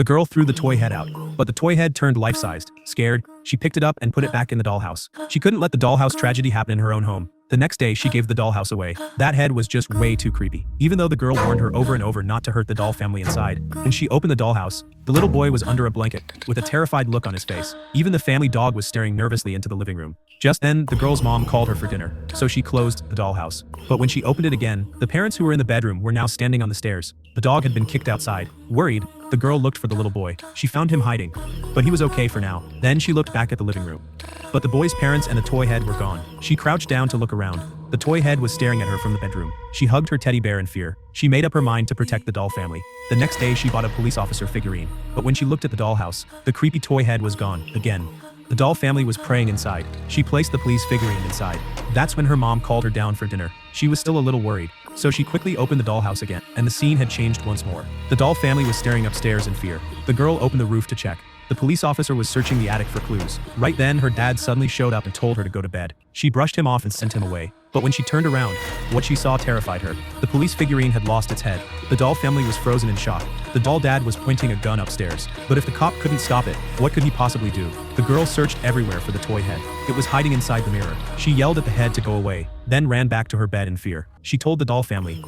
The girl threw the toy head out, but the toy head turned life-sized. Scared, she picked it up and put it back in the dollhouse. She couldn't let the dollhouse tragedy happen in her own home. The next day, she gave the dollhouse away. That head was just way too creepy. Even though the girl warned her over and over not to hurt the doll family inside, when she opened the dollhouse, the little boy was under a blanket, with a terrified look on his face. Even the family dog was staring nervously into the living room. Just then, the girl's mom called her for dinner, so she closed the dollhouse. But when she opened it again, the parents who were in the bedroom were now standing on the stairs. The dog had been kicked outside. Worried, the girl looked for the little boy. She found him hiding, but he was okay for now. Then she looked back at the living room. But the boy's parents and the toy head were gone. She crouched down to look around. The toy head was staring at her from the bedroom. She hugged her teddy bear in fear. She made up her mind to protect the doll family. The next day, she bought a police officer figurine. But when she looked at the dollhouse, the creepy toy head was gone again. The doll family was praying inside. She placed the police figurine inside. That's when her mom called her down for dinner. She was still a little worried, so she quickly opened the dollhouse again, and the scene had changed once more. The doll family was staring upstairs in fear. The girl opened the roof to check. The police officer was searching the attic for clues. Right then, her dad suddenly showed up and told her to go to bed. She brushed him off and sent him away. But when she turned around, what she saw terrified her. The police figurine had lost its head. The doll family was frozen in shock. The doll dad was pointing a gun upstairs. But if the cop couldn't stop it, what could he possibly do? The girl searched everywhere for the toy head. It was hiding inside the mirror. She yelled at the head to go away, then ran back to her bed in fear. She told the doll family,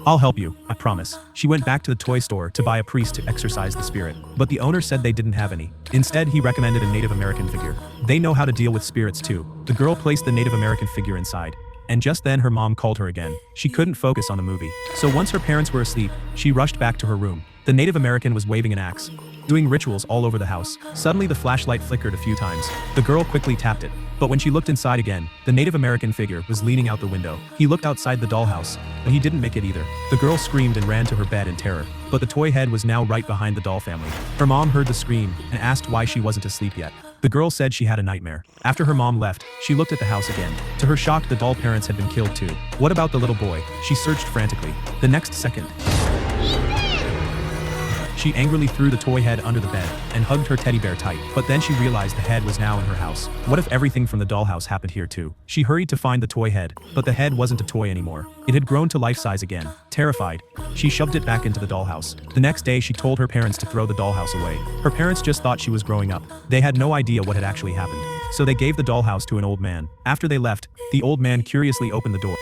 "I'll help you, I promise." She went back to the toy store to buy a priest to exorcise the spirit, but the owner said they didn't have any. Instead, he recommended a Native American figure. They know how to deal with spirits too. The girl placed the Native American figure inside. And just then her mom called her again. She couldn't focus on the movie. So once her parents were asleep, she rushed back to her room. The Native American was waving an axe, doing rituals all over the house. Suddenly the flashlight flickered a few times. The girl quickly tapped it. But when she looked inside again, the Native American figure was leaning out the window. He looked outside the dollhouse, but he didn't make it either. The girl screamed and ran to her bed in terror. But the toy head was now right behind the doll family. Her mom heard the scream and asked why she wasn't asleep yet. The girl said she had a nightmare. After her mom left, she looked at the house again. To her shock, the doll parents had been killed too. What about the little boy? She searched frantically. The next second, she angrily threw the toy head under the bed and hugged her teddy bear tight. But then she realized the head was now in her house. What if everything from the dollhouse happened here too? She hurried to find the toy head, but the head wasn't a toy anymore. It had grown to life size again. Terrified, she shoved it back into the dollhouse. The next day, she told her parents to throw the dollhouse away. Her parents just thought she was growing up. They had no idea what had actually happened. So they gave the dollhouse to an old man. After they left, the old man curiously opened the door.